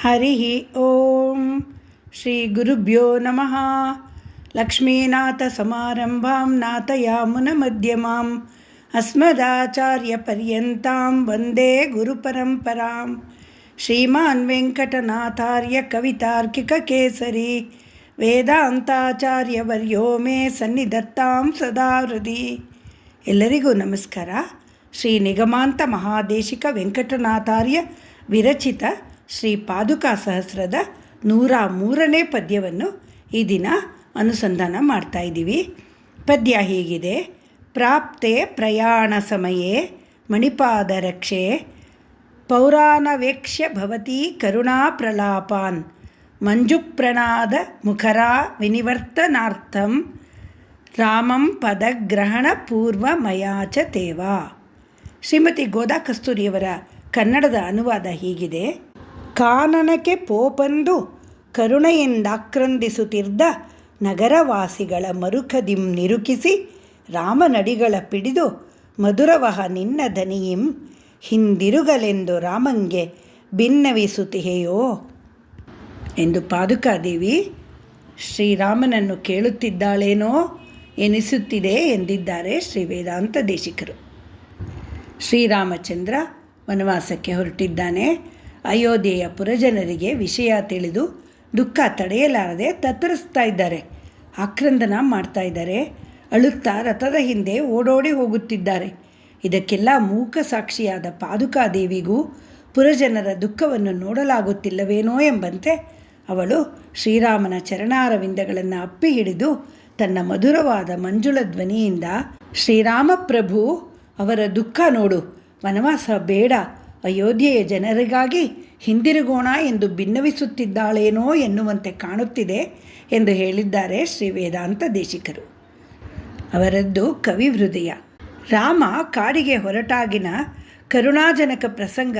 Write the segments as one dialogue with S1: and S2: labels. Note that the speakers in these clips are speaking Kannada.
S1: ಹರಿ ಓಂ ಶ್ರೀ ಗುರುಭ್ಯೋ ನಮಃ. ಲಕ್ಷ್ಮೀನಾಥಸಮಾರಂಭಾಂ ನಾಥಯಾಮುನಮಧ್ಯಮಾಂ ಅಸ್ಮದಾಚಾರ್ಯಪರ್ಯಂತಾಂ ವಂದೇ ಗುರುಪರಂಪರಾಂ. ಶ್ರೀಮಾನ್ ವೆಂಕಟನಾಥಾರ್ಯ ಕವಿತಾರ್ಕಿಕಕೇಸರಿ ವೇದಾಂತಾಚಾರ್ಯವರ್ಯೋ ಮೇ ಸನ್ನಿಧತ್ತಾಂ ಸದಾ ಹೃದಿ. ಎಲ್ಲರಿಗೂ ನಮಸ್ಕಾರ. ಶ್ರೀ ನಿಗಮಾಂತ ಮಹಾದೇಶಿಕ ವೆಂಕಟನಾಥಾರ್ಯ ವಿರಚಿತ ಶ್ರೀ ಪಾದುಕಾ ಸಹಸ್ರದ 103ನೇ ಪದ್ಯವನ್ನು ಈ ದಿನ ಅನುಸಂಧಾನ ಮಾಡ್ತಾ ಇದ್ದೀವಿ. ಪದ್ಯ ಹೀಗಿದೆ: ಪ್ರಾಪ್ತೆ ಪ್ರಯಾಣ ಸಮಯೇ ಮಣಿಪಾದ ರಕ್ಷೆ ಪೌರಾಣವೇಕ್ಷ್ಯ ಭವತಿ ಕರುಣಾ ಪ್ರಲಾಪಾನ್ ಮಂಜುಪ್ರಣಾದ ಮುಖರಾ ವಿನಿವರ್ತನಾರ್ಥಂ ರಾಮಂ ಪದಗ್ರಹಣ ಪೂರ್ವ ಮಯಾಚ ತೇವಾ. ಶ್ರೀಮತಿ ಗೋದಾ ಕಸ್ತೂರಿಯವರ ಕನ್ನಡದ ಅನುವಾದ ಹೀಗಿದೆ: ಕಾನನಕ್ಕೆ ಪೋಪಂದು ಕರುಣೆಯಿಂದಾಕ್ರಂದಿಸುತ್ತಿದ್ದ ನಗರವಾಸಿಗಳ ಮರುಕದಿಂ ನಿರುಕಿಸಿ ರಾಮನಡಿಗಳ ಪಿಡಿದು ಮಧುರವಹ ನಿನ್ನ ದನಿಯಿಂ ಹಿಂದಿರುಗಲೆಂದು ರಾಮಂಗೆ ಭಿನ್ನವಿಸುತ್ತಿಹೆಯೋ ಎಂದು ಪಾದುಕಾದೇವಿ ಶ್ರೀರಾಮನನ್ನು ಕೇಳುತ್ತಿದ್ದಾಳೇನೋ ಎನಿಸುತ್ತಿದೆ ಎಂದಿದ್ದಾರೆ ಶ್ರೀ ವೇದಾಂತ ದೇಶಿಕರು. ಶ್ರೀರಾಮಚಂದ್ರ ವನವಾಸಕ್ಕೆ ಹೊರಟಿದ್ದಾನೆ. ಅಯೋಧ್ಯೆಯ ಪುರಜನರಿಗೆ ವಿಷಯ ತಿಳಿದು ದುಃಖ ತಡೆಯಲಾರದೆ ತತ್ತರಿಸ್ತಾ ಇದ್ದಾರೆ, ಆಕ್ರಂದನ ಮಾಡ್ತಾ ಇದ್ದಾರೆ, ಅಳುತ್ತಾ ರಥದ ಹಿಂದೆ ಓಡೋಡಿ ಹೋಗುತ್ತಿದ್ದಾರೆ. ಇದಕ್ಕೆಲ್ಲ ಮೂಕ ಸಾಕ್ಷಿಯಾದ ಪಾದುಕಾದೇವಿಗೂ ಪುರಜನರ ದುಃಖವನ್ನು ನೋಡಲಾಗುತ್ತಿಲ್ಲವೇನೋ ಎಂಬಂತೆ ಅವಳು ಶ್ರೀರಾಮನ ಚರಣಾರವಿಂದಗಳನ್ನು ಅಪ್ಪಿ ಹಿಡಿದು ತನ್ನ ಮಧುರವಾದ ಮಂಜುಳ ಧ್ವನಿಯಿಂದ, ಶ್ರೀರಾಮ ಪ್ರಭು, ಅವರ ದುಃಖ ನೋಡು, ವನವಾಸ ಬೇಡ, ಅಯೋಧ್ಯೆಯ ಜನರಿಗಾಗಿ ಹಿಂದಿರುಗೋಣ ಎಂದು ಭಿನ್ನವಿಸುತ್ತಿದ್ದಾಳೇನೋ ಎನ್ನುವಂತೆ ಕಾಣುತ್ತಿದೆ ಎಂದು ಹೇಳಿದ್ದಾರೆ ಶ್ರೀ ವೇದಾಂತ ದೇಶಿಕರು. ಅವರದ್ದು ಕವಿ ಹೃದಯ. ರಾಮ ಕಾಡಿಗೆ ಹೊರಟಾಗಿನ ಕರುಣಾಜನಕ ಪ್ರಸಂಗ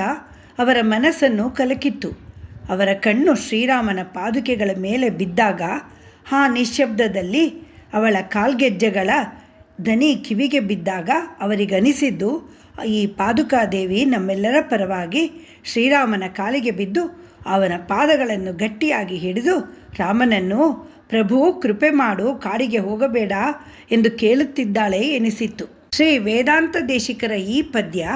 S1: ಅವರ ಮನಸ್ಸನ್ನು ಕಲಕಿತ್ತು. ಅವರ ಕಣ್ಣು ಶ್ರೀರಾಮನ ಪಾದುಕೆಗಳ ಮೇಲೆ ಬಿದ್ದಾಗ ಆ ನಿಶ್ಶಬ್ದದಲ್ಲಿ ಅವಳ ಕಾಲ್ಗೆಜ್ಜೆಗಳ ದನಿ ಕಿವಿಗೆ ಬಿದ್ದಾಗ ಅವರಿಗನಿಸಿದ್ದು, ಈ ಪಾದುಕಾದೇವಿ ನಮ್ಮೆಲ್ಲರ ಪರವಾಗಿ ಶ್ರೀರಾಮನ ಕಾಲಿಗೆ ಬಿದ್ದು ಅವನ ಪಾದಗಳನ್ನು ಗಟ್ಟಿಯಾಗಿ ಹಿಡಿದು ರಾಮನನ್ನು, ಪ್ರಭು ಕೃಪೆ ಮಾಡು, ಕಾಡಿಗೆ ಹೋಗಬೇಡ ಎಂದು ಕೇಳುತ್ತಿದ್ದಾಳೆ ಎನಿಸಿತ್ತು. ಶ್ರೀ ವೇದಾಂತ ದೇಶಿಕರ ಈ ಪದ್ಯ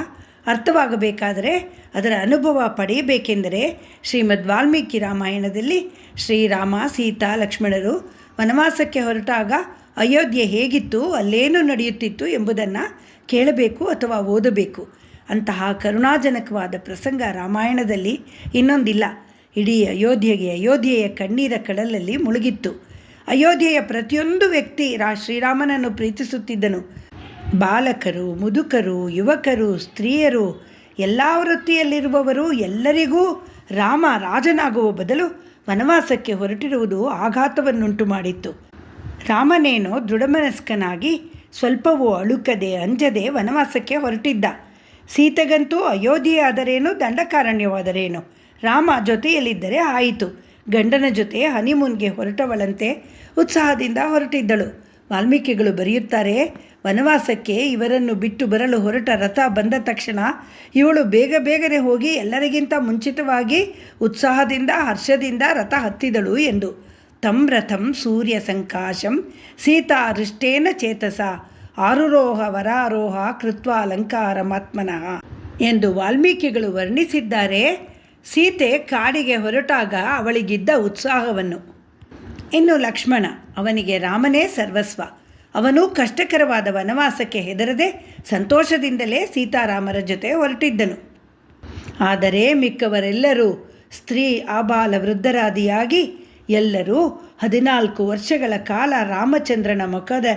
S1: ಅರ್ಥವಾಗಬೇಕಾದರೆ, ಅದರ ಅನುಭವ ಪಡೆಯಬೇಕೆಂದರೆ ಶ್ರೀಮದ್ ವಾಲ್ಮೀಕಿ ರಾಮಾಯಣದಲ್ಲಿ ಶ್ರೀರಾಮ, ಸೀತಾ, ಲಕ್ಷ್ಮಣರು ವನವಾಸಕ್ಕೆ ಹೊರಟಾಗ ಅಯೋಧ್ಯೆ ಹೇಗಿತ್ತು, ಅಲ್ಲೇನು ನಡೆಯುತ್ತಿತ್ತು ಎಂಬುದನ್ನು ಕೇಳಬೇಕು ಅಥವಾ ಓದಬೇಕು. ಅಂತಹ ಕರುಣಾಜನಕವಾದ ಪ್ರಸಂಗ ರಾಮಾಯಣದಲ್ಲಿ ಇನ್ನೊಂದಿಲ್ಲ. ಇಡೀ ಅಯೋಧ್ಯೆಯ ಕಣ್ಣೀರ ಕಡಲಲ್ಲಿ ಮುಳುಗಿತ್ತು. ಅಯೋಧ್ಯೆಯ ಪ್ರತಿಯೊಂದು ವ್ಯಕ್ತಿ ಶ್ರೀರಾಮನನ್ನು ಪ್ರೀತಿಸುತ್ತಿದ್ದನು. ಬಾಲಕರು, ಮುದುಕರು, ಯುವಕರು, ಸ್ತ್ರೀಯರು, ಎಲ್ಲ ವೃತ್ತಿಯಲ್ಲಿರುವವರು ಎಲ್ಲರಿಗೂ ರಾಮ ರಾಜನಾಗುವ ಬದಲು ವನವಾಸಕ್ಕೆ ಹೊರಟಿರುವುದು ಆಘಾತವನ್ನುಂಟು ಮಾಡಿತ್ತು. ರಾಮನೇನೋ ದೃಢಮನಸ್ಕನಾಗಿ ಸ್ವಲ್ಪವೂ ಅಳುಕದೆ ಅಂಜದೆ ವನವಾಸಕ್ಕೆ ಹೊರಟಿದ್ದ. ಸೀತೆಗಂತೂ ಅಯೋಧ್ಯೆಯಾದರೇನು, ದಂಡಕಾರಣ್ಯವಾದರೇನು, ರಾಮ ಜೊತೆಯಲ್ಲಿದ್ದರೆ ಆಯಿತು. ಗಂಡನ ಜೊತೆ ಹನಿಮೂನ್ಗೆ ಹೊರಟವಳಂತೆ ಉತ್ಸಾಹದಿಂದ ಹೊರಟಿದ್ದಳು. ವಾಲ್ಮೀಕಿಗಳು ಬರೆಯುತ್ತಾರೆ, ವನವಾಸಕ್ಕೆ ಇವರನ್ನು ಬಿಟ್ಟು ಬರಲು ಹೊರಟ ರಥ ಬಂದ ತಕ್ಷಣ ಇವಳು ಬೇಗನೆ ಹೋಗಿ ಎಲ್ಲರಿಗಿಂತ ಮುಂಚಿತವಾಗಿ ಉತ್ಸಾಹದಿಂದ ಹರ್ಷದಿಂದ ರಥ ಹತ್ತಿದಳು ಎಂದು. ತಂ ರಥಂ ಸೂರ್ಯ ಸಂಕಾಶಂ ಸೀತಾ ಹೃಷ್ಟೇನ ಚೇತಸ ಆರುರೋಹ ವರಾರೋಹ ಕೃತ್ವ ಅಲಂಕಾರಮಾತ್ಮನಃ ಎಂದು ವಾಲ್ಮೀಕಿಗಳು ವರ್ಣಿಸಿದ್ದಾರೆ ಸೀತೆ ಕಾಡಿಗೆ ಹೊರಟಾಗ ಅವಳಿಗಿದ್ದ ಉತ್ಸಾಹವನ್ನು. ಇನ್ನು ಲಕ್ಷ್ಮಣ, ಅವನಿಗೆ ರಾಮನೇ ಸರ್ವಸ್ವ. ಅವನು ಕಷ್ಟಕರವಾದ ವನವಾಸಕ್ಕೆ ಹೆದರದೆ ಸಂತೋಷದಿಂದಲೇ ಸೀತಾರಾಮರ ಜೊತೆ ಹೊರಟಿದ್ದನು. ಆದರೆ ಮಿಕ್ಕವರೆಲ್ಲರೂ ಸ್ತ್ರೀ ಆಬಾಲ ವೃದ್ಧರಾದಿಯಾಗಿ ಎಲ್ಲರೂ 14 ವರ್ಷಗಳ ಕಾಲ ರಾಮಚಂದ್ರನ ಮುಖದ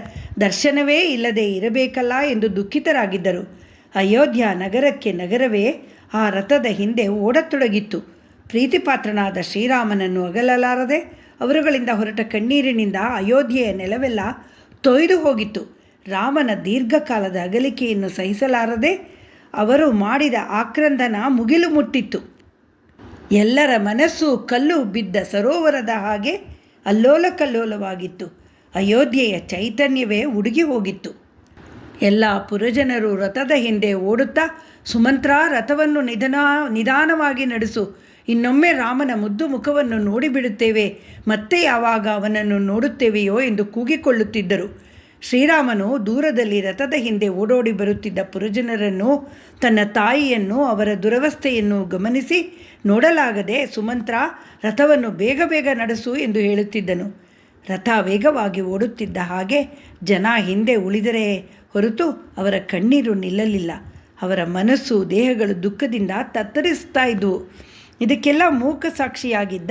S1: ದರ್ಶನವೇ ಇಲ್ಲದೆ ಇರಬೇಕಲ್ಲ ಎಂದು ದುಃಖಿತರಾಗಿದ್ದರು. ಅಯೋಧ್ಯ ನಗರವೇ ಆ ರಥದ ಹಿಂದೆ ಓಡತೊಡಗಿತ್ತು. ಪ್ರೀತಿಪಾತ್ರನಾದ ಶ್ರೀರಾಮನನ್ನು ಅಗಲಲಾರದೆ ಅವರುಗಳಿಂದ ಹೊರಟ ಕಣ್ಣೀರಿನಿಂದ ಅಯೋಧ್ಯೆಯ ನೆಲವೆಲ್ಲ ತೊಯ್ದು ಹೋಗಿತ್ತು. ರಾಮನ ದೀರ್ಘಕಾಲದ ಅಗಲಿಕೆಯನ್ನು ಸಹಿಸಲಾರದೆ ಅವರು ಮಾಡಿದ ಆಕ್ರಂದನ ಮುಗಿಲು ಮುಟ್ಟಿತ್ತು. ಎಲ್ಲರ ಮನಸ್ಸು ಕಲ್ಲು ಬಿದ್ದ ಸರೋವರದ ಹಾಗೆ ಅಲ್ಲೋಲ ಕಲ್ಲೋಲವಾಗಿತ್ತು. ಅಯೋಧ್ಯೆಯ ಚೈತನ್ಯವೇ ಉಡುಗಿ ಹೋಗಿತ್ತು. ಎಲ್ಲ ಪುರಜನರು ರಥದ ಹಿಂದೆ ಓಡುತ್ತಾ, ಸುಮಂತ್ರ ರಥವನ್ನು ನಿಧಾನವಾಗಿ ನಡೆಸು ಇನ್ನೊಮ್ಮೆ ರಾಮನ ಮುದ್ದು ಮುಖವನ್ನು ನೋಡಿಬಿಡುತ್ತೇವೆ, ಮತ್ತೆ ಯಾವಾಗ ಅವನನ್ನು ನೋಡುತ್ತೇವೆಯೋ ಎಂದು ಕೂಗಿಕೊಳ್ಳುತ್ತಿದ್ದರು. ಶ್ರೀರಾಮನು ದೂರದಲ್ಲಿ ರಥದ ಹಿಂದೆ ಓಡೋಡಿ ಬರುತ್ತಿದ್ದ ಪುರಜನರನ್ನು, ತನ್ನ ತಾಯಿಯನ್ನು, ಅವರ ದುರವಸ್ಥೆಯನ್ನು ಗಮನಿಸಿ ನೋಡಲಾಗದೆ, ಸುಮಂತ್ರ, ರಥವನ್ನು ಬೇಗ ಬೇಗ ನಡೆಸು ಎಂದು ಹೇಳುತ್ತಿದ್ದನು. ರಥ ವೇಗವಾಗಿ ಓಡುತ್ತಿದ್ದ ಹಾಗೆ ಜನ ಹಿಂದೆ ಉಳಿದರೆ ಹೊರತು ಅವರ ಕಣ್ಣೀರು ನಿಲ್ಲಲಿಲ್ಲ. ಅವರ ಮನಸ್ಸು, ದೇಹಗಳು ದುಃಖದಿಂದ ತತ್ತರಿಸ್ತಾ ಇದ್ವು. ಇದಕ್ಕೆಲ್ಲ ಮೂಕ ಸಾಕ್ಷಿಯಾಗಿದ್ದ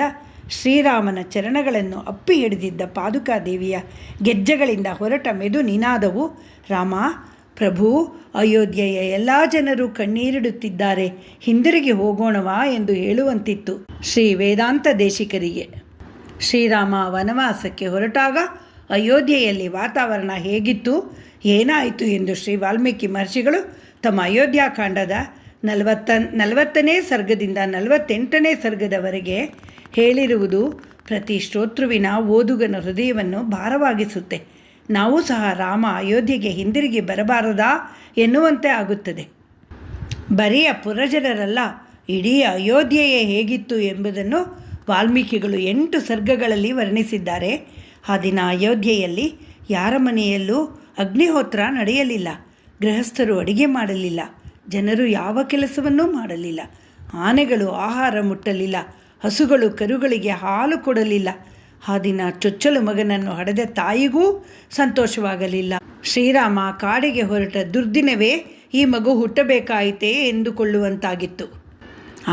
S1: ಶ್ರೀರಾಮನ ಚರಣಗಳನ್ನು ಅಪ್ಪಿ ಹಿಡಿದಿದ್ದ ಪಾದುಕಾದೇವಿಯ ಗೆಜ್ಜೆಗಳಿಂದ ಹೊರಟ ಮೆದು ನಿನಾದವು, ರಾಮ ಪ್ರಭು, ಅಯೋಧ್ಯೆಯ ಎಲ್ಲ ಜನರು ಕಣ್ಣೀರಿಡುತ್ತಿದ್ದಾರೆ, ಹಿಂದಿರುಗಿ ಹೋಗೋಣವಾ ಎಂದು ಹೇಳುವಂತಿತ್ತು ಶ್ರೀ ವೇದಾಂತ ದೇಶಿಕರಿಗೆ. ಶ್ರೀರಾಮ ವನವಾಸಕ್ಕೆ ಹೊರಟಾಗ ಅಯೋಧ್ಯೆಯಲ್ಲಿ ವಾತಾವರಣ ಹೇಗಿತ್ತು, ಏನಾಯಿತು ಎಂದು ಶ್ರೀ ವಾಲ್ಮೀಕಿ ಮಹರ್ಷಿಗಳು ತಮ್ಮ ಅಯೋಧ್ಯಾಕಾಂಡದ 40ನೇ ಸರ್ಗದಿಂದ 48ನೇ ಸರ್ಗದವರೆಗೆ ಹೇಳಿರುವುದು ಪ್ರತಿ ಶ್ರೋತೃವಿನ ಓದುಗನ ಹೃದಯವನ್ನು ಭಾರವಾಗಿಸುತ್ತೆ. ನಾವು ಸಹ ರಾಮ ಅಯೋಧ್ಯೆಗೆ ಹಿಂದಿರುಗಿ ಬರಬಾರದಾ ಎನ್ನುವಂತೆ ಆಗುತ್ತದೆ. ಬರಿಯ ಪುರಜನರಲ್ಲ, ಇಡೀ ಅಯೋಧ್ಯೆಯೇ ಹೇಗಿತ್ತು ಎಂಬುದನ್ನು ವಾಲ್ಮೀಕಿಗಳು 8 ಸರ್ಗಗಳಲ್ಲಿ ವರ್ಣಿಸಿದ್ದಾರೆ. ಆ ದಿನ ಅಯೋಧ್ಯೆಯಲ್ಲಿ ಯಾರ ಮನೆಯಲ್ಲೂ ಅಗ್ನಿಹೋತ್ರ ನಡೆಯಲಿಲ್ಲ, ಗೃಹಸ್ಥರು ಅಡಿಗೆ ಮಾಡಲಿಲ್ಲ, ಜನರು ಯಾವ ಕೆಲಸವನ್ನೂ ಮಾಡಲಿಲ್ಲ, ಆನೆಗಳು ಆಹಾರ ಮುಟ್ಟಲಿಲ್ಲ, ಹಸುಗಳು ಕರುಗಳಿಗೆ ಹಾಲು ಕೊಡಲಿಲ್ಲ. ಆ ದಿನ ಚೊಚ್ಚಲು ಮಗನನ್ನು ಹಡೆದ ತಾಯಿಗೂ ಸಂತೋಷವಾಗಲಿಲ್ಲ. ಶ್ರೀರಾಮ ಕಾಡಿಗೆ ಹೊರಟ ದುರ್ದಿನವೇ ಈ ಮಗು ಹುಟ್ಟಬೇಕಾಯಿತೇ ಎಂದುಕೊಳ್ಳುವಂತಾಗಿತ್ತು.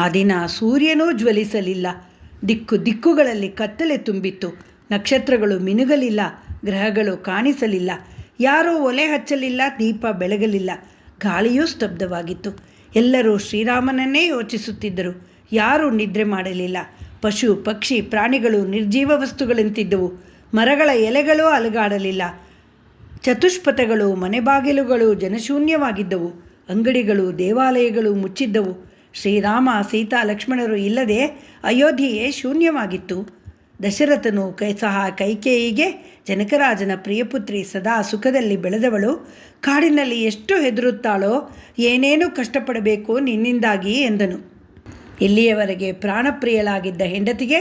S1: ಆ ದಿನ ಸೂರ್ಯನೂ ಜ್ವಲಿಸಲಿಲ್ಲ, ದಿಕ್ಕುಗಳಲ್ಲಿ ಕತ್ತಲೆ ತುಂಬಿತ್ತು, ನಕ್ಷತ್ರಗಳು ಮಿನುಗಲಿಲ್ಲ, ಗ್ರಹಗಳು ಕಾಣಿಸಲಿಲ್ಲ, ಯಾರೂ ಒಲೆ ಹಚ್ಚಲಿಲ್ಲ, ದೀಪ ಬೆಳಗಲಿಲ್ಲ, ಗಾಳಿಯೂ ಸ್ತಬ್ಧವಾಗಿತ್ತು. ಎಲ್ಲರೂ ಶ್ರೀರಾಮನನ್ನೇ ಯೋಚಿಸುತ್ತಿದ್ದರು. ಯಾರೂ ನಿದ್ರೆ ಮಾಡಲಿಲ್ಲ. ಪಶು ಪಕ್ಷಿ ಪ್ರಾಣಿಗಳು ನಿರ್ಜೀವ ವಸ್ತುಗಳಂತಿದ್ದವು. ಮರಗಳ ಎಲೆಗಳೂ ಅಲುಗಾಡಲಿಲ್ಲ. ಚತುಷ್ಪಥಗಳು, ಮನೆಬಾಗಿಲುಗಳು ಜನಶೂನ್ಯವಾಗಿದ್ದವು. ಅಂಗಡಿಗಳು, ದೇವಾಲಯಗಳು ಮುಚ್ಚಿದ್ದವು. ಶ್ರೀರಾಮ, ಸೀತಾ, ಲಕ್ಷ್ಮಣರು ಇಲ್ಲದೆ ಅಯೋಧ್ಯೆಯೇ ಶೂನ್ಯವಾಗಿತ್ತು. ದಶರಥನು ಸಹ ಕೈಕೇಯಿಗೆ, ಜನಕರಾಜನ ಪ್ರಿಯಪುತ್ರಿ, ಸದಾ ಸುಖದಲ್ಲಿ ಬೆಳೆದವಳು, ಕಾಡಿನಲ್ಲಿ ಎಷ್ಟು ಹೆದರುತ್ತಾಳೋ, ಏನೇನು ಕಷ್ಟಪಡಬೇಕು ನಿನ್ನಿಂದಾಗಿ ಎಂದನು. ಇಲ್ಲಿಯವರೆಗೆ ಪ್ರಾಣಪ್ರಿಯಳಾಗಿದ್ದ ಹೆಂಡತಿಗೆ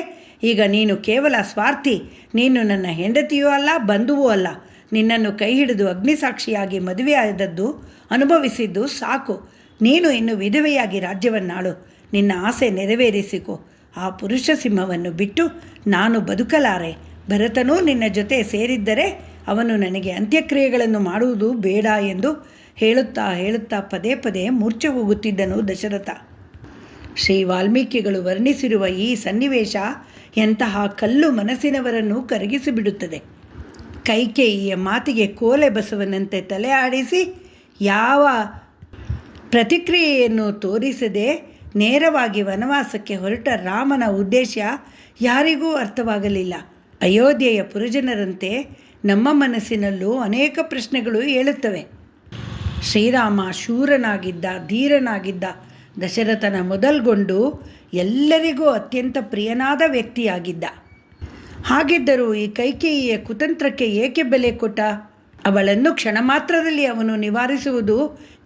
S1: ಈಗ ನೀನು ಕೇವಲ ಸ್ವಾರ್ಥಿ, ನೀನು ನನ್ನ ಹೆಂಡತಿಯೂ ಅಲ್ಲ, ಬಂಧುವೂ ಅಲ್ಲ, ನಿನ್ನನ್ನು ಕೈ ಹಿಡಿದು ಅಗ್ನಿಸಾಕ್ಷಿಯಾಗಿ ಮದುವೆಯಾದದ್ದು ಅನುಭವಿಸಿದ್ದು ಸಾಕು, ನೀನು ಇನ್ನು ವಿಧವೆಯಾಗಿ ರಾಜ್ಯವನ್ನಾಳು, ನಿನ್ನ ಆಸೆ ನೆರವೇರಿಸಿಕೊ, ಆ ಪುರುಷ ಸಿಂಹವನ್ನು ಬಿಟ್ಟು ನಾನು ಬದುಕಲಾರೆ, ಭರತನೂ ನಿನ್ನ ಜೊತೆ ಸೇರಿದ್ದರೆ ಅವನು ನನಗೆ ಅಂತ್ಯಕ್ರಿಯೆಗಳನ್ನು ಮಾಡುವುದು ಬೇಡ ಎಂದು ಹೇಳುತ್ತಾ ಪದೇ ಪದೇ ಮೂರ್ಛೆ ಹೋಗುತ್ತಿದ್ದನು ದಶರಥ. ಶ್ರೀ ವಾಲ್ಮೀಕಿಗಳು ವರ್ಣಿಸಿರುವ ಈ ಸನ್ನಿವೇಶ ಎಂತಹ ಕಲ್ಲು ಮನಸ್ಸಿನವರನ್ನು ಕರಗಿಸಿಬಿಡುತ್ತದೆ. ಕೈಕೇಯಿಯ ಮಾತಿಗೆ ಕೋಲೆ ಬಸವನಂತೆ ತಲೆ ಆಡಿಸಿ ಯಾವ ಪ್ರತಿಕ್ರಿಯೆಯನ್ನು ತೋರಿಸದೆ ನೇರವಾಗಿ ವನವಾಸಕ್ಕೆ ಹೊರಟ ರಾಮನ ಉದ್ದೇಶ ಯಾರಿಗೂ ಅರ್ಥವಾಗಲಿಲ್ಲ. ಅಯೋಧ್ಯೆಯ ಪುರಜನರಂತೆ ನಮ್ಮ ಮನಸ್ಸಿನಲ್ಲೂ ಅನೇಕ ಪ್ರಶ್ನೆಗಳು ಏಳುತ್ತವೆ. ಶ್ರೀರಾಮ ಶೂರನಾಗಿದ್ದ, ಧೀರನಾಗಿದ್ದ, ದಶರಥನ ಮೊದಲ್ಗೊಂಡು ಎಲ್ಲರಿಗೂ ಅತ್ಯಂತ ಪ್ರಿಯನಾದ ವ್ಯಕ್ತಿಯಾಗಿದ್ದ. ಹಾಗಿದ್ದರೂ ಈ ಕೈಕೇಯಿಯ ಕುತಂತ್ರಕ್ಕೆ ಏಕೆ ಬೆಲೆ ಕೊಟ್ಟ? ಅವಳನ್ನು ಕ್ಷಣ ಮಾತ್ರದಲ್ಲಿ ಅವನು ನಿವಾರಿಸುವುದು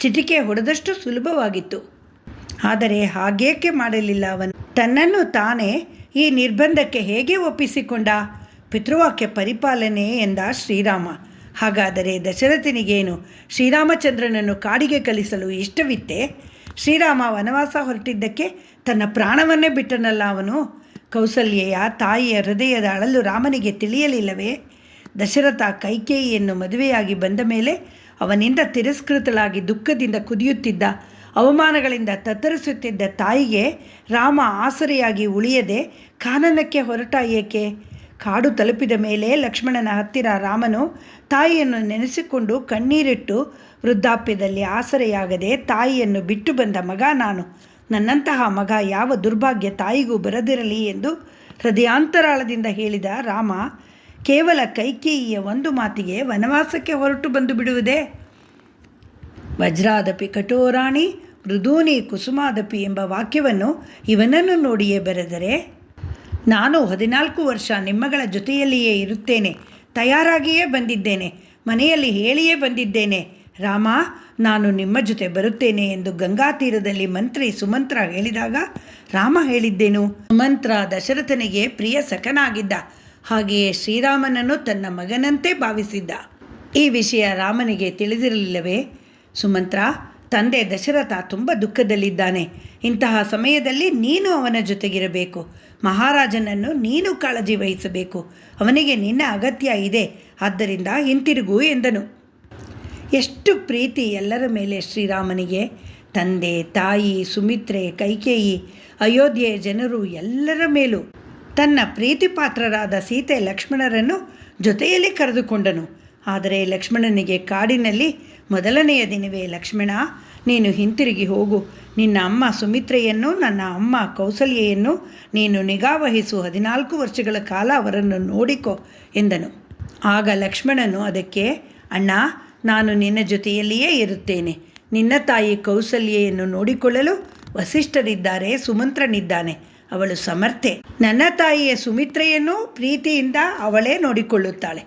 S1: ಚಿಟಿಕೆ ಹೊಡೆದಷ್ಟು ಸುಲಭವಾಗಿತ್ತು. ಆದರೆ ಹಾಗೇಕೆ ಮಾಡಲಿಲ್ಲ ಅವನು? ತನ್ನನ್ನು ತಾನೇ ಈ ನಿರ್ಬಂಧಕ್ಕೆ ಹೇಗೆ ಒಪ್ಪಿಸಿಕೊಂಡ? ಪಿತೃವಾಕ್ಯ ಪರಿಪಾಲನೆ ಎಂದ ಶ್ರೀರಾಮ. ಹಾಗಾದರೆ ದಶರಥನಿಗೇನು ಶ್ರೀರಾಮಚಂದ್ರನನ್ನು ಕಾಡಿಗೆ ಕಳಿಸಲು ಇಷ್ಟವಿತ್ತೆ? ಶ್ರೀರಾಮ ವನವಾಸ ಹೊರಟಿದ್ದಕ್ಕೆ ತನ್ನ ಪ್ರಾಣವನ್ನೇ ಬಿಟ್ಟನಲ್ಲ ಅವನು. ಕೌಸಲ್ಯೆಯ ತಾಯಿಯ ಹೃದಯದ ಅಳಲು ರಾಮನಿಗೆ ತಿಳಿಯಲಿಲ್ಲವೇ? ದಶರಥ ಕೈಕೇಯಿಯನ್ನು ಮದುವೆಯಾಗಿ ಬಂದ ಮೇಲೆ ಅವನಿಂದ ತಿರಸ್ಕೃತಳಾಗಿ ದುಃಖದಿಂದ ಕುದಿಯುತ್ತಿದ್ದ, ಅವಮಾನಗಳಿಂದ ತತ್ತರಿಸುತ್ತಿದ್ದ ತಾಯಿಗೆ ರಾಮ ಆಸರೆಯಾಗಿ ಉಳಿಯದೆ ಕಾನನಕ್ಕೆ ಹೊರಟ ಏಕೆ? ಕಾಡು ತಲುಪಿದ ಮೇಲೆ ಲಕ್ಷ್ಮಣನ ಹತ್ತಿರ ರಾಮನು ತಾಯಿಯನ್ನು ನೆನೆಸಿಕೊಂಡು ಕಣ್ಣೀರಿಟ್ಟು, ವೃದ್ಧಾಪ್ಯದಲ್ಲಿ ಆಸರೆಯಾಗದೆ ತಾಯಿಯನ್ನು ಬಿಟ್ಟು ಬಂದ ಮಗ ನಾನು, ನನ್ನಂತಹ ಮಗ ಯಾವ ದುರ್ಭಾಗ್ಯ ತಾಯಿಗೂ ಬರದಿರಲಿ ಎಂದು ಹೃದಯಾಂತರಾಳದಿಂದ ಹೇಳಿದ ರಾಮ ಕೇವಲ ಕೈಕೇಯಿಯ ಒಂದು ಮಾತಿಗೆ ವನವಾಸಕ್ಕೆ ಹೊರಟು ಬಂದು ಬಿಡುವುದೇ? ವಜ್ರಾದಪಿ ಕಠೋರಾಣಿ ಮೃದೂನಿ ಕುಸುಮಾದಪಿ ಎಂಬ ವಾಕ್ಯವನ್ನು ಇವನನ್ನು ನೋಡಿಯೇ ಬರೆದರೆ, ನಾನು 14 ವರ್ಷ ನಿಮ್ಮಗಳ ಜೊತೆಯಲ್ಲಿಯೇ ಇರುತ್ತೇನೆ, ತಯಾರಾಗಿಯೇ ಬಂದಿದ್ದೇನೆ, ಮನೆಯಲ್ಲಿ ಹೇಳಿಯೇ ಬಂದಿದ್ದೇನೆ, ರಾಮ ನಾನು ನಿಮ್ಮ ಜೊತೆ ಬರುತ್ತೇನೆ ಎಂದು ಗಂಗಾ ತೀರದಲ್ಲಿ ಮಂತ್ರಿ ಸುಮಂತ್ರ ಹೇಳಿದಾಗ ರಾಮ ಹೇಳಿದ್ದೇನು? ಸುಮಂತ್ರ ದಶರಥನಿಗೆ ಪ್ರಿಯ ಸಖನಾಗಿದ್ದ, ಹಾಗೆಯೇ ಶ್ರೀರಾಮನನ್ನು ತನ್ನ ಮಗನಂತೆ ಭಾವಿಸಿದ್ದ. ಈ ವಿಷಯ ರಾಮನಿಗೆ ತಿಳಿದಿರಲಿಲ್ಲವೇ? ಸುಮಂತ್ರ, ತಂದೆ ದಶರಥ ತುಂಬ ದುಃಖದಲ್ಲಿದ್ದಾನೆ. ಇಂತಹ ಸಮಯದಲ್ಲಿ ನೀನು ಅವನ ಜೊತೆಗಿರಬೇಕು. ಮಹಾರಾಜನನ್ನು ನೀನು ಕಾಳಜಿ ವಹಿಸಬೇಕು. ಅವನಿಗೆ ನಿನ್ನ ಅಗತ್ಯ ಇದೆ, ಆದ್ದರಿಂದ ಹಿಂತಿರುಗು ಎಂದನು. ಎಷ್ಟು ಪ್ರೀತಿ ಎಲ್ಲರ ಮೇಲೆ ಶ್ರೀರಾಮನಿಗೆ! ತಂದೆ, ತಾಯಿ, ಸುಮಿತ್ರೆ, ಕೈಕೇಯಿ, ಅಯೋಧ್ಯೆಯ ಜನರು ಎಲ್ಲರ ಮೇಲೂ. ತನ್ನ ಪ್ರೀತಿಪಾತ್ರರಾದ ಸೀತೆ ಲಕ್ಷ್ಮಣರನ್ನು ಜೊತೆಯಲ್ಲಿ ಕರೆದುಕೊಂಡನು. ಆದರೆ ಲಕ್ಷ್ಮಣನಿಗೆ ಕಾಡಿನಲ್ಲಿ ಮೊದಲನೆಯ ದಿನವೇ, ಲಕ್ಷ್ಮಣ, ನೀನು ಹಿಂತಿರುಗಿ ಹೋಗು. ನಿನ್ನ ಅಮ್ಮ ಸುಮಿತ್ರೆಯನ್ನು, ನನ್ನ ಅಮ್ಮ ಕೌಸಲ್ಯೆಯನ್ನು ನೀನು ನಿಗಾವಹಿಸು. 14 ವರ್ಷಗಳ ಕಾಲ ಅವರನ್ನು ನೋಡಿಕೊ ಎಂದನು. ಆಗ ಲಕ್ಷ್ಮಣನು ಅದಕ್ಕೆ, ಅಣ್ಣ, ನಾನು ನಿನ್ನ ಜೊತೆಯಲ್ಲಿಯೇ ಇರುತ್ತೇನೆ. ನಿನ್ನ ತಾಯಿ ಕೌಸಲ್ಯೆಯನ್ನು ನೋಡಿಕೊಳ್ಳಲು ವಸಿಷ್ಠರಿದ್ದಾರೆ, ಸುಮಂತ್ರನಿದ್ದಾನೆ. ಅವಳು ಸಮರ್ಥೆ. ನನ್ನ ತಾಯಿಯ ಸುಮಿತ್ರೆಯನ್ನು ಪ್ರೀತಿಯಿಂದ ಅವಳೇ ನೋಡಿಕೊಳ್ಳುತ್ತಾಳೆ.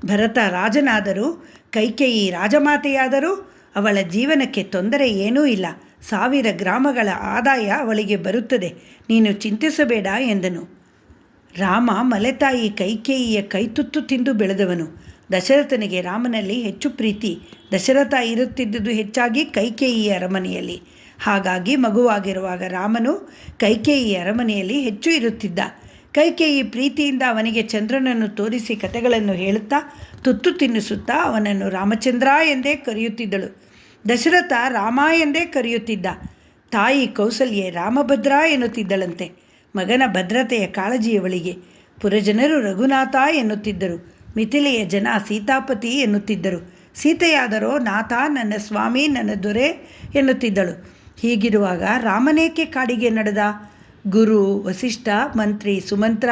S1: ಭರತ ರಾಜನಾದರೂ, ಕೈಕೇಯಿ ರಾಜಮಾತೆಯಾದರೂ ಅವಳ ಜೀವನಕ್ಕೆ ತೊಂದರೆ ಏನೂ ಇಲ್ಲ. 1000 ಗ್ರಾಮಗಳ ಆದಾಯ ಅವಳಿಗೆ ಬರುತ್ತದೆ. ನೀನು ಚಿಂತಿಸಬೇಡ ಎಂದನು. ರಾಮ ಮಲೆತಾಯಿ ಕೈಕೇಯಿಯ ಕೈತುತ್ತು ತಿಂದು ಬೆಳೆದವನು. ದಶರಥನಿಗೆ ರಾಮನಲ್ಲಿ ಹೆಚ್ಚು ಪ್ರೀತಿ. ದಶರಥ ಇರುತ್ತಿದ್ದುದು ಹೆಚ್ಚಾಗಿ ಕೈಕೇಯಿಯ ಅರಮನೆಯಲ್ಲಿ. ಹಾಗಾಗಿ ಮಗುವಾಗಿರುವಾಗ ರಾಮನು ಕೈಕೇಯಿಯ ಅರಮನೆಯಲ್ಲಿ ಹೆಚ್ಚು ಇರುತ್ತಿದ್ದ. ಕೈಕೇಯಿ ಪ್ರೀತಿಯಿಂದ ಅವನಿಗೆ ಚಂದ್ರನನ್ನು ತೋರಿಸಿ ಕಥೆಗಳನ್ನು ಹೇಳುತ್ತಾ ತುತ್ತು ತಿನ್ನಿಸುತ್ತಾ ಅವನನ್ನು ರಾಮಚಂದ್ರ ಎಂದೇ ಕರೆಯುತ್ತಿದ್ದಳು. ದಶರಥ ರಾಮ ಎಂದೇ ಕರೆಯುತ್ತಿದ್ದ. ತಾಯಿ ಕೌಸಲ್ಯೆ ರಾಮಭದ್ರ ಎನ್ನುತ್ತಿದ್ದಳಂತೆ. ಮಗನ ಭದ್ರತೆಯ ಕಾಳಜಿಯವಳಿಗೆ. ಪುರಜನರು ರಘುನಾಥ ಎನ್ನುತ್ತಿದ್ದರು. ಮಿಥಿಲೆಯ ಜನ ಸೀತಾಪತಿ ಎನ್ನುತ್ತಿದ್ದರು. ಸೀತೆಯಾದರೋ ನಾಥ, ನನ್ನ ಸ್ವಾಮಿ, ನನ್ನ ದೊರೆ ಎನ್ನುತ್ತಿದ್ದಳು. ಹೀಗಿರುವಾಗ ರಾಮನೇಕೆ ಕಾಡಿಗೆ ನಡೆದ? ಗುರು, ವಸಿಷ್ಠ, ಮಂತ್ರಿ, ಸುಮಂತ್ರ,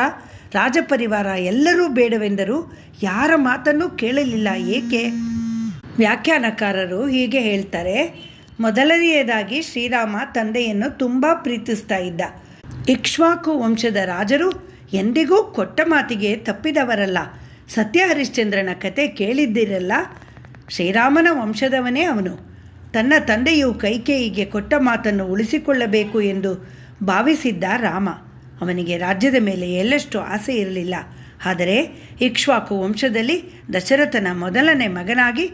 S1: ರಾಜಪರಿವಾರ ಎಲ್ಲರೂ ಬೇಡವೆಂದರೂ ಯಾರ ಮಾತನ್ನು ಕೇಳಲಿಲ್ಲ. ಏಕೆ? ವ್ಯಾಖ್ಯಾನಕಾರರು ಹೀಗೆ ಹೇಳ್ತಾರೆ. ಮೊದಲನೆಯದಾಗಿ ಶ್ರೀರಾಮ ತಂದೆಯನ್ನು ತುಂಬ ಪ್ರೀತಿಸ್ತಾ ಇದ್ದ. ಇಕ್ಷ್ವಾಕು ವಂಶದ ರಾಜರು ಎಂದಿಗೂ ಕೊಟ್ಟ ಮಾತಿಗೆ ತಪ್ಪಿದವರಲ್ಲ. ಸತ್ಯ ಹರಿಶ್ಚಂದ್ರನ ಕತೆ ಕೇಳಿದ್ದಿರಲ್ಲ. ಶ್ರೀರಾಮನ ವಂಶದವನೇ ಅವನು. ತನ್ನ ತಂದೆಯು ಕೈಕೇಯಿಗೆ ಕೊಟ್ಟ ಮಾತನ್ನು ಉಳಿಸಿಕೊಳ್ಳಬೇಕು ಎಂದು ಭಾವಿಸಿದ್ದ ರಾಮ. ಅವನಿಗೆ ರಾಜ್ಯದ ಮೇಲೆ ಎಳ್ಳಷ್ಟು ಆಸೆ ಇರಲಿಲ್ಲ. ಆದರೆ ಇಕ್ಷ್ವಾಕು ವಂಶದಲ್ಲಿ ದಶರಥನ ಮೊದಲನೇ ಮಗನಾಗಿ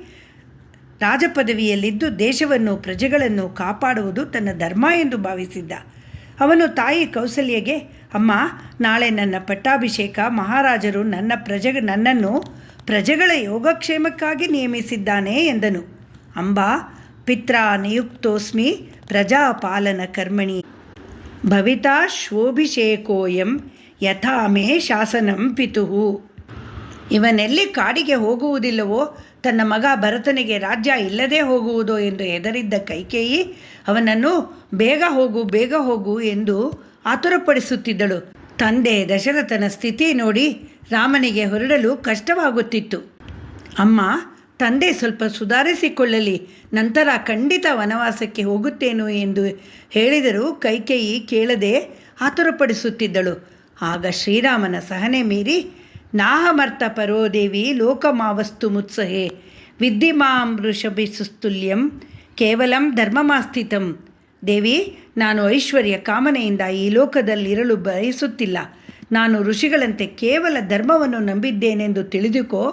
S1: ರಾಜಪದವಿಯಲ್ಲಿದ್ದು ದೇಶವನ್ನು, ಪ್ರಜೆಗಳನ್ನು ಕಾಪಾಡುವುದು ತನ್ನ ಧರ್ಮ ಎಂದು ಭಾವಿಸಿದ್ದ. ಅವನು ತಾಯಿ ಕೌಸಲ್ಯಗೆ, ಅಮ್ಮ, ನಾಳೆ ನನ್ನ ಪಟ್ಟಾಭಿಷೇಕ. ಮಹಾರಾಜರು ನನ್ನನ್ನು ಪ್ರಜೆಗಳ ಯೋಗಕ್ಷೇಮಕ್ಕಾಗಿ ನೇಮಿಸಿದ್ದಾನೆ ಎಂದನು. ಅಂಬಾ ಪಿತ್ರಾ ನಿಯುಕ್ತೋಸ್ಮಿ ಪ್ರಜಾಪಾಲನ ಕರ್ಮಣಿ ಭವಿತಾ ಶೋಭಿಷೇಕೋಯಂ ಯಥಾ ಮೇ ಶಾಸನಂ ಪಿತುಹು. ಇವನೆಲ್ಲಿ ಕಾಡಿಗೆ ಹೋಗುವುದಿಲ್ಲವೋ, ತನ್ನ ಮಗ ಭರತನಿಗೆ ರಾಜ್ಯ ಇಲ್ಲದೆ ಹೋಗುವುದೋ ಎಂದು ಹೆದರಿದ್ದ ಕೈಕೇಯಿ ಅವನನ್ನು ಬೇಗ ಹೋಗು ಎಂದು ಆತುರಪಡಿಸುತ್ತಿದ್ದಳು. ತಂದೆ ದಶರಥನ ಸ್ಥಿತಿ ನೋಡಿ ರಾಮನಿಗೆ ಹೊರಡಲು ಕಷ್ಟವಾಗುತ್ತಿತ್ತು. ಅಮ್ಮ, ತಂದೆ ಸ್ವಲ್ಪ ಸುಧಾರಿಸಿಕೊಳ್ಳಲಿ, ನಂತರ ಖಂಡಿತ ವನವಾಸಕ್ಕೆ ಹೋಗುತ್ತೇನು ಎಂದು ಹೇಳಿದರೂ ಕೈಕೇಯಿ ಕೇಳದೆ ಆತುರಪಡಿಸುತ್ತಿದ್ದಳು. ಆಗ ಶ್ರೀರಾಮನ ಸಹನೆ ಮೀರಿ, ನಾಹಮರ್ಥ ಪರೋದೇವಿ ಲೋಕಮಾವಸ್ತು ಮುತ್ಸಹೆ ವಿದ್ಧಿಮಾಂ ವೃಷಭಿಸುಸ್ತುಲ್ಯಂ ಕೇವಲಂ ಧರ್ಮಮಾಸ್ಥಿತಂ. ದೇವಿ, ನಾನು ಐಶ್ವರ್ಯ ಕಾಮನೆಯಿಂದ ಈ ಲೋಕದಲ್ಲಿರಲು ಬಯಸುತ್ತಿಲ್ಲ. ನಾನು ಋಷಿಗಳಂತೆ ಕೇವಲ ಧರ್ಮವನ್ನು ನಂಬಿದ್ದೇನೆಂದು ತಿಳಿದುಕೋ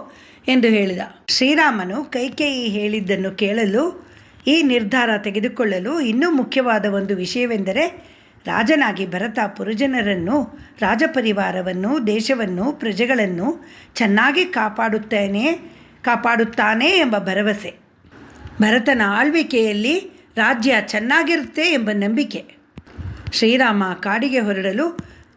S1: ಎಂದು ಹೇಳಿದ. ಶ್ರೀರಾಮನು ಕೈಕೇಯಿ ಹೇಳಿದ್ದನ್ನು ಕೇಳಲು, ಈ ನಿರ್ಧಾರ ತೆಗೆದುಕೊಳ್ಳಲು ಇನ್ನೂ ಮುಖ್ಯವಾದ ಒಂದು ವಿಷಯವೆಂದರೆ, ರಾಜನಾಗಿ ಭರತ ಪುರಜನರನ್ನು, ರಾಜಪರಿವಾರವನ್ನು, ದೇಶವನ್ನು, ಪ್ರಜೆಗಳನ್ನು ಚೆನ್ನಾಗಿ ಕಾಪಾಡುತ್ತಾನೆ ಎಂಬ ಭರವಸೆ. ಭರತನ ಆಳ್ವಿಕೆಯಲ್ಲಿ ರಾಜ್ಯ ಚೆನ್ನಾಗಿರುತ್ತೆ ಎಂಬ ನಂಬಿಕೆ. ಶ್ರೀರಾಮ ಕಾಡಿಗೆ ಹೊರಡಲು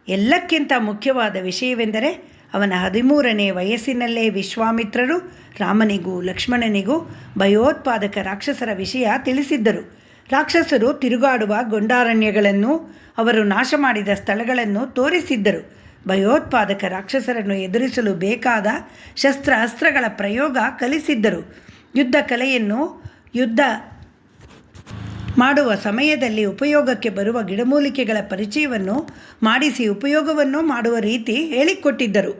S1: ಎಲ್ಲಕ್ಕಿಂತ ಮುಖ್ಯವಾದ ವಿಷಯವೆಂದರೆ, ಅವನ 13ನೇ ವಯಸ್ಸಿನಲ್ಲೇ ವಿಶ್ವಾಮಿತ್ರರು ರಾಮನಿಗೂ ಲಕ್ಷ್ಮಣನಿಗೂ ಭಯೋತ್ಪಾದಕ ರಾಕ್ಷಸರ ವಿಷಯ ತಿಳಿಸಿದ್ದರು. ರಾಕ್ಷಸರು ತಿರುಗಾಡುವ ಗೊಂಡಾರಣ್ಯಗಳನ್ನು, ಅವರು ನಾಶ ಮಾಡಿದ ಸ್ಥಳಗಳನ್ನು ತೋರಿಸಿದ್ದರು. ಭಯೋತ್ಪಾದಕ ರಾಕ್ಷಸರನ್ನು ಎದುರಿಸಲು ಬೇಕಾದ ಶಸ್ತ್ರಾಸ್ತ್ರಗಳ ಪ್ರಯೋಗ ಕಲಿಸಿದ್ದರು. ಯುದ್ಧ ಮಾಡುವ ಸಮಯದಲ್ಲಿ ಉಪಯೋಗಕ್ಕೆ ಬರುವ ಗಿಡಮೂಲಿಕೆಗಳ ಪರಿಚಯವನ್ನು ಮಾಡಿಸಿ ಉಪಯೋಗವನ್ನು ಮಾಡುವ ರೀತಿ ಹೇಳಿಕೊಟ್ಟಿದ್ದರು.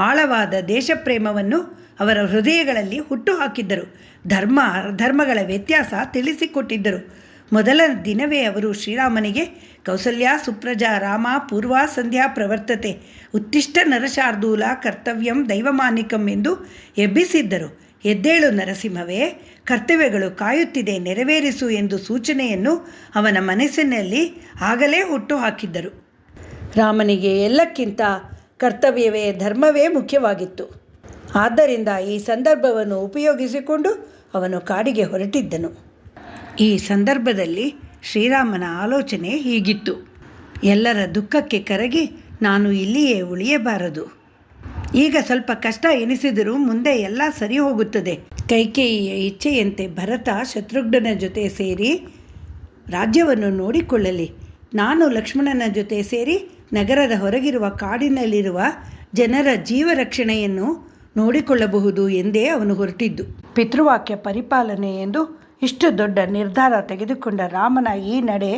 S1: ಆಳವಾದ ದೇಶಪ್ರೇಮವನ್ನು ಅವರ ಹೃದಯಗಳಲ್ಲಿ ಹುಟ್ಟು ಹಾಕಿದ್ದರು. ಧರ್ಮ ಅಧರ್ಮಗಳ ವ್ಯತ್ಯಾಸ ತಿಳಿಸಿಕೊಟ್ಟಿದ್ದರು. ಮೊದಲ ದಿನವೇ ಅವರು ಶ್ರೀರಾಮನಿಗೆ ಕೌಸಲ್ಯ ಸುಪ್ರಜಾ ರಾಮ ಪೂರ್ವಾ ಸಂಧ್ಯಾ ಪ್ರವರ್ತತೆ ಉತ್ತಿಷ್ಟ ನರಶಾರ್ದೂಲ ಕರ್ತವ್ಯಂ ದೈವಮಾನಿಕಂ ಎಂದು ಎಬ್ಬಿಸಿದ್ದರು. ಎದ್ದೇಳು ನರಸಿಂಹವೇ, ಕರ್ತವ್ಯಗಳು ಕಾಯುತ್ತಿದೆ, ನೆರವೇರಿಸು ಎಂದು ಸೂಚನೆಯನ್ನು ಅವನ ಮನಸ್ಸಿನಲ್ಲಿ ಆಗಲೇ ಹುಟ್ಟು ಹಾಕಿದ್ದರು. ರಾಮನಿಗೆ ಎಲ್ಲಕ್ಕಿಂತ ಕರ್ತವ್ಯವೇ ಧರ್ಮವೇ ಮುಖ್ಯವಾಗಿತ್ತು. ಆದ್ದರಿಂದ ಈ ಸಂದರ್ಭವನ್ನು ಉಪಯೋಗಿಸಿಕೊಂಡು ಅವನು ಕಾಡಿಗೆ ಹೊರಟಿದ್ದನು. ಈ ಸಂದರ್ಭದಲ್ಲಿ ಶ್ರೀರಾಮನ ಆಲೋಚನೆ ಹೀಗಿತ್ತು: ಎಲ್ಲರ ದುಃಖಕ್ಕೆ ಕರಗಿ ನಾನು ಇಲ್ಲಿಯೇ ಉಳಿಯಬಾರದು. ಈಗ ಸ್ವಲ್ಪ ಕಷ್ಟ ಎನಿಸಿದರೂ ಮುಂದೆ ಎಲ್ಲ ಸರಿ ಹೋಗುತ್ತದೆ. ಕೈಕೇಯಿಯ ಇಚ್ಛೆಯಂತೆ ಭರತ ಶತ್ರುಘ್ನನ ಜೊತೆ ಸೇರಿ ರಾಜ್ಯವನ್ನು ನೋಡಿಕೊಳ್ಳಲಿ. ನಾನು ಲಕ್ಷ್ಮಣನ ಜೊತೆ ಸೇರಿ ನಗರದ ಹೊರಗಿರುವ ಕಾಡಿನಲ್ಲಿರುವ ಜನರ ಜೀವರಕ್ಷಣೆಯನ್ನು ನೋಡಿಕೊಳ್ಳಬಹುದು ಎಂದೇ ಅವನು ಹೊರಟಿದ್ದು. ಪಿತೃವಾಕ್ಯ ಪರಿಪಾಲನೆ ಎಂದು ಇಷ್ಟು ದೊಡ್ಡ ನಿರ್ಧಾರ ತೆಗೆದುಕೊಂಡ ರಾಮನ ಈ ನಡೆ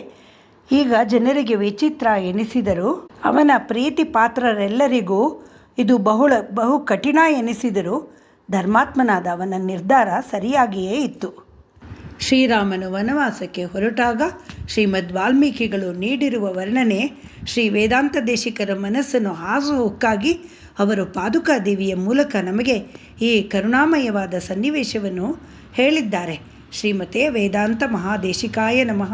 S1: ಈಗ ಜನರಿಗೆ ವಿಚಿತ್ರ ಎನಿಸಿದರೂ, ಅವನ ಪ್ರೀತಿ ಪಾತ್ರರೆಲ್ಲರಿಗೂ ಇದು ಬಹು ಕಠಿಣ ಎನಿಸಿದರೂ ಧರ್ಮಾತ್ಮನಾದ ಅವನ ನಿರ್ಧಾರ ಸರಿಯಾಗಿಯೇ ಇತ್ತು. ಶ್ರೀರಾಮನು ವನವಾಸಕ್ಕೆ ಹೊರಟಾಗ ಶ್ರೀಮದ್ ವಾಲ್ಮೀಕಿಗಳು ನೀಡಿರುವ ವರ್ಣನೆ ಶ್ರೀ ವೇದಾಂತ ದೇಶಿಕರ ಮನಸ್ಸನ್ನು ಹಾಸುಹೊಕ್ಕಾಗಿ ಅವರು ಪಾದುಕಾದೇವಿಯ ಮೂಲಕ ನಮಗೆ ಈ ಕರುಣಾಮಯವಾದ ಸನ್ನಿವೇಶವನ್ನು ಹೇಳಿದ್ದಾರೆ. ಶ್ರೀಮತೆ ವೇದಾಂತ ಮಹಾದೇಶಿಕಾಯ ನಮಃ.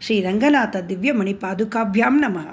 S1: ಶ್ರೀ ರಂಗನಾಥ ದಿವ್ಯಮಣಿ ಪಾದುಕಾಭ್ಯಾಂ ನಮಃ.